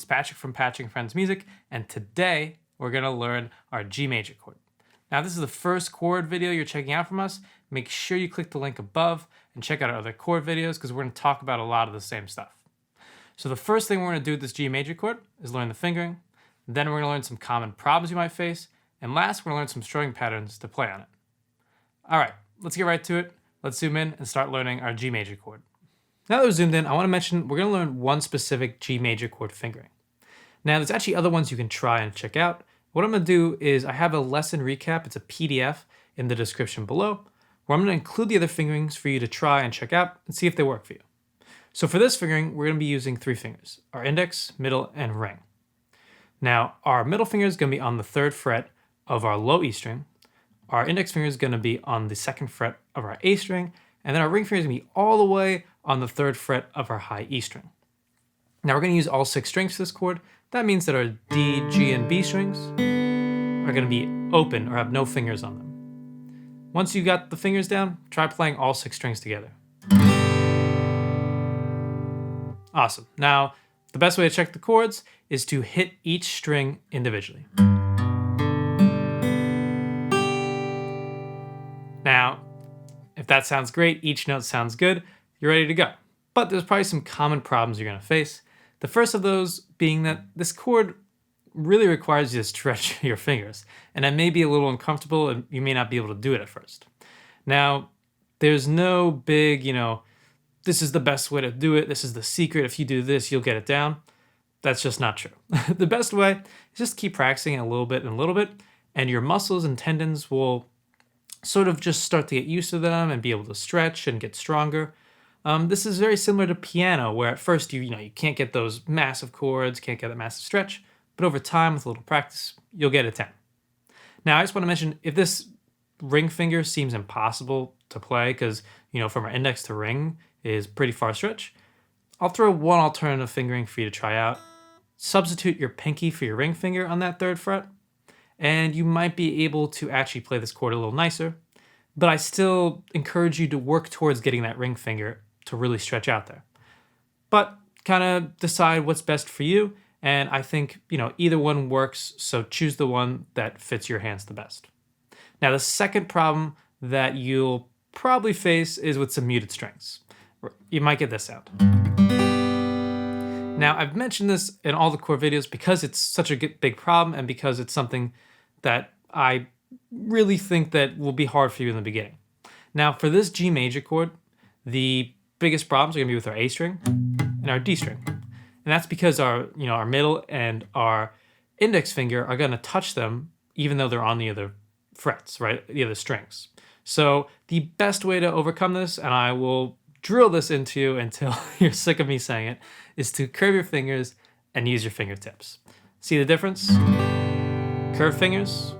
it's Patrick from Patrick and Friends Music, and today we're going to learn our G major chord. Now, this is the first chord video you're checking out from us. Make sure you click the link above and check out our other chord videos because we're going to talk about a lot of the same stuff. So the first thing we're going to do with this G major chord is learn the fingering. Then we're going to learn some common problems you might face. And last, we're going to learn some strumming patterns to play on it. All right, let's get right to it. Let's zoom in and start learning our G major chord. Now that we're zoomed in, I want to mention we're going to learn one specific G major chord fingering. Now, there's actually other ones you can try and check out. What I'm going to do is I have a lesson recap. It's a PDF in the description below, where I'm going to include the other fingerings for you to try and check out and see if they work for you. So for this fingering, we're going to be using 3 fingers, our index, middle, and ring. Now, our middle finger is going to be on the 3rd fret of our low E string. Our index finger is going to be on the 2nd fret of our A string, and then our ring finger is going to be all the way on the 3rd fret of our high E string. Now we're going to use all 6 strings for this chord. That means that our D, G, and B strings are going to be open or have no fingers on them. Once you got the fingers down, try playing all 6 strings together. Awesome. Now, the best way to check the chords is to hit each string individually. Now, if that sounds great, each note sounds good, you're ready to go. But there's probably some common problems you're going to face. The first of those being that this chord really requires you to stretch your fingers, and that may be a little uncomfortable and you may not be able to do it at first. Now, there's no big, this is the best way to do it, this is the secret, if you do this, you'll get it down. That's just not true. The best way is just keep practicing a little bit and a little bit, and your muscles and tendons will sort of just start to get used to them and be able to stretch and get stronger. This is very similar to piano, where at first you can't get those massive chords, can't get that massive stretch, but over time with a little practice, you'll get it down. Now, I just want to mention, if this ring finger seems impossible to play because, from our index to ring is pretty far stretch, I'll throw one alternative fingering for you to try out. Substitute your pinky for your ring finger on that 3rd fret, and you might be able to actually play this chord a little nicer, but I still encourage you to work towards getting that ring finger to really stretch out there. But kind of decide what's best for you, and I think, either one works, so choose the one that fits your hands the best. Now, the second problem that you'll probably face is with some muted strings. You might get this sound. Now, I've mentioned this in all the chord videos because it's such a big problem and because it's something that I really think that will be hard for you in the beginning. Now, for this G major chord, the biggest problems are going to be with our A string and our D string. And that's because our middle and our index finger are going to touch them even though they're on the other frets, right? The other strings. So the best way to overcome this, and I will drill this into you until you're sick of me saying it, is to curve your fingers and use your fingertips. See the difference? Curved fingers,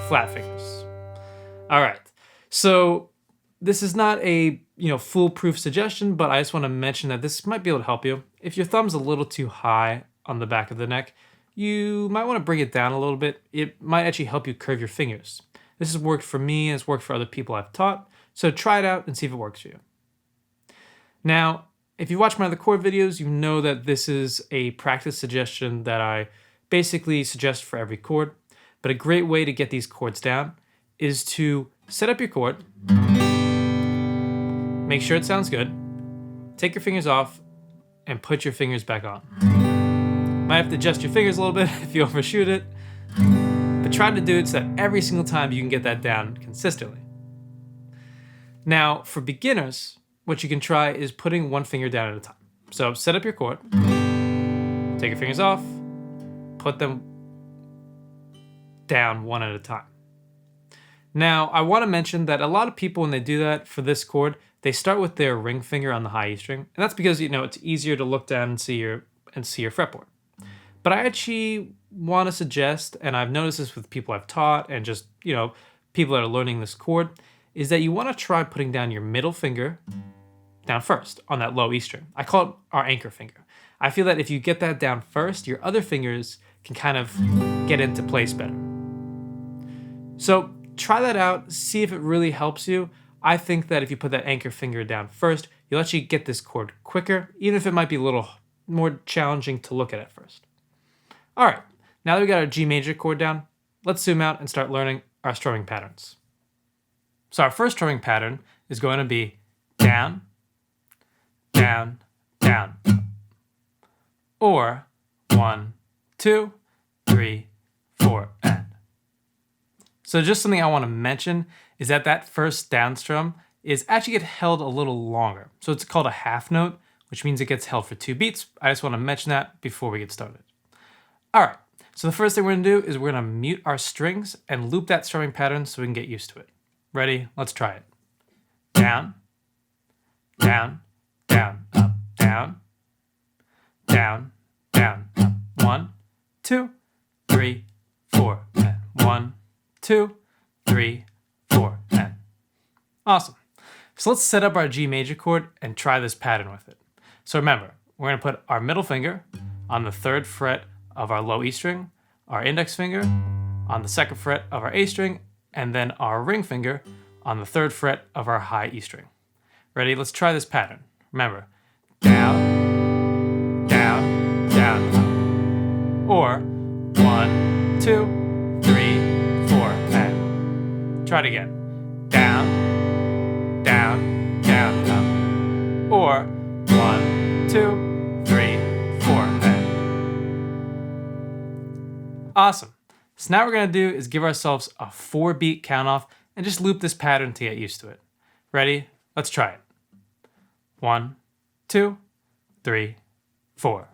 flat fingers. All right. So this is not a foolproof suggestion, but I just want to mention that this might be able to help you. If your thumb's a little too high on the back of the neck, you might want to bring it down a little bit. It might actually help you curve your fingers. This has worked for me and it's worked for other people I've taught, so try it out and see if it works for you. Now, if you watch my other chord videos, you know that this is a practice suggestion that I basically suggest for every chord, but a great way to get these chords down is to set up your chord, make sure it sounds good, take your fingers off, and put your fingers back on. Might have to adjust your fingers a little bit if you overshoot it, but try to do it so that every single time you can get that down consistently. Now, for beginners, what you can try is putting one finger down at a time. So set up your chord, take your fingers off, put them down one at a time. Now, I want to mention that a lot of people, when they do that for this chord, they start with their ring finger on the high E string, and that's because it's easier to look down and see your fretboard. But I actually want to suggest, and I've noticed this with people I've taught and just people that are learning this chord, is that you want to try putting down your middle finger down first on that low E string. I call it our anchor finger. I feel that if you get that down first, your other fingers can kind of get into place better. So try that out, see if it really helps you. I think that if you put that anchor finger down first, you'll actually get this chord quicker, even if it might be a little more challenging to look at first. All right, now that we got our G major chord down, let's zoom out and start learning our strumming patterns. So our first strumming pattern is going to be down, down, down, or 1, 2, 3, 4, and. So just something I want to mention is that that first down strum is actually get held a little longer. So it's called a half note, which means it gets held for 2 beats. I just want to mention that before we get started. All right, so the first thing we're going to do is we're going to mute our strings and loop that strumming pattern so we can get used to it. Ready? Let's try it. Down, down, down, up, down, down, down, up. 1, 2, 3, 4, and 1, 2, 3, 4, and. Awesome. So let's set up our G major chord and try this pattern with it. So remember, we're going to put our middle finger on the 3rd fret of our low E string, our index finger on the 2nd fret of our A string, and then our ring finger on the 3rd fret of our high E string. Ready? Let's try this pattern. Remember, down, down, down, up. Or 1, 2, 3, 4, and. Try it again. Down, down, down, up. Or 1, 2, 3, 4, and. Awesome. So now what we're going to do is give ourselves a 4-beat count off and just loop this pattern to get used to it. Ready? Let's try it. 1, 2, 3, 4.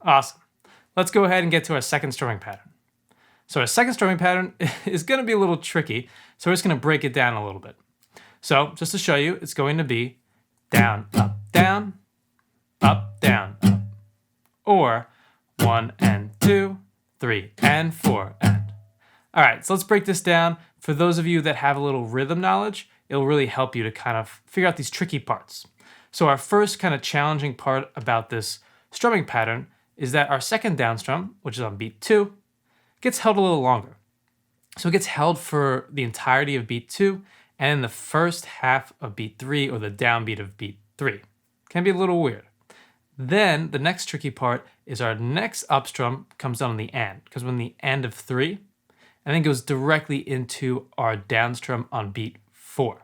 Awesome. Let's go ahead and get to our second strumming pattern. So our second strumming pattern is going to be a little tricky, so we're just going to break it down a little bit. So just to show you, it's going to be down, up, down, up, down, up. Or 1 and 2, 3 and 4 and. All right, so let's break this down. For those of you that have a little rhythm knowledge, it'll really help you to kind of figure out these tricky parts. So our first kind of challenging part about this strumming pattern is that our second down strum, which is on beat 2, gets held a little longer. So it gets held for the entirety of beat 2 and in the first half of beat 3 or the downbeat of beat 3. Can be a little weird. Then the next tricky part is our next up strum comes down on the end, because when the end of 3, and then goes directly into our down strum on beat 4.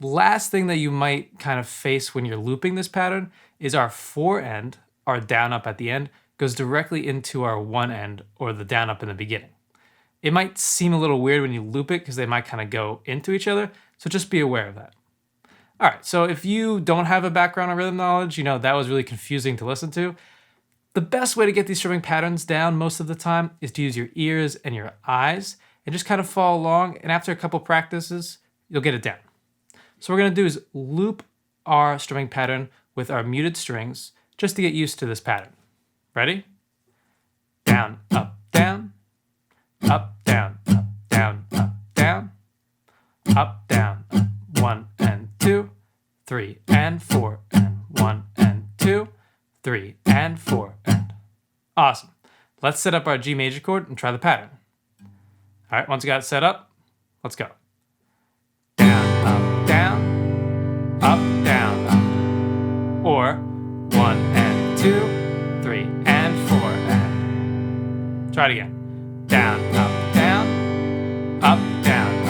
Last thing that you might kind of face when you're looping this pattern is our 4 end, our down up at the end, goes directly into our 1 end or the down up in the beginning. It might seem a little weird when you loop it because they might kind of go into each other, so just be aware of that. All right, so if you don't have a background in rhythm knowledge, you know that was really confusing to listen to. The best way to get these strumming patterns down most of the time is to use your ears and your eyes and just kind of follow along, and after a couple practices, you'll get it down. So what we're going to do is loop our strumming pattern with our muted strings just to get used to this pattern. Ready? Down, up, down, up, down, up, down, up, down, up, down, up, 1 and 2, 3 and 4, and 1 and 2, 3 and 4, and. Awesome. Let's set up our G major chord and try the pattern. All right, once you got it set up, let's go. Down, up, down, up, down, up. Or 1 and 2, 3 and 4, and. Try it again. Down, up, down, up, down,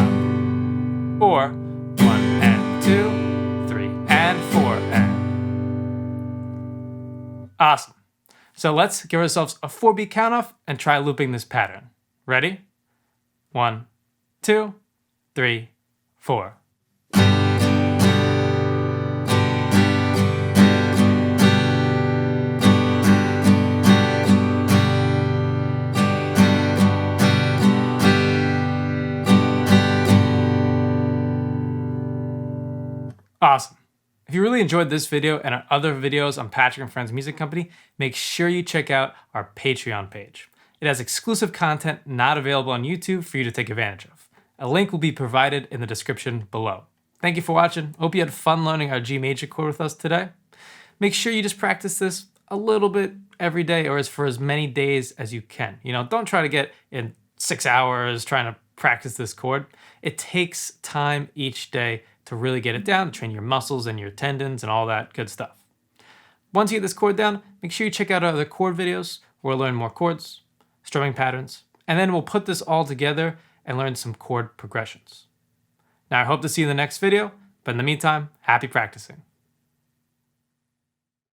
up. Or 1 and 2, 3 and 4, and. Awesome. So let's give ourselves a 4-beat count off and try looping this pattern. Ready? 1, 2, 3, 4. Awesome. If you really enjoyed this video and our other videos on Patrick and Friends Music Company, make sure you check out our Patreon page. It has exclusive content not available on YouTube for you to take advantage of. A link will be provided in the description below. Thank you for watching. Hope you had fun learning our G major chord with us today. Make sure you just practice this a little bit every day or for as many days as you can. Don't try to get in 6 hours trying to practice this chord. It takes time each day to really get it down, to train your muscles and your tendons and all that good stuff. Once you get this chord down, make sure you check out our other chord videos where we'll learn more chords, strumming patterns, and then we'll put this all together and learn some chord progressions. Now, I hope to see you in the next video, but in the meantime, happy practicing.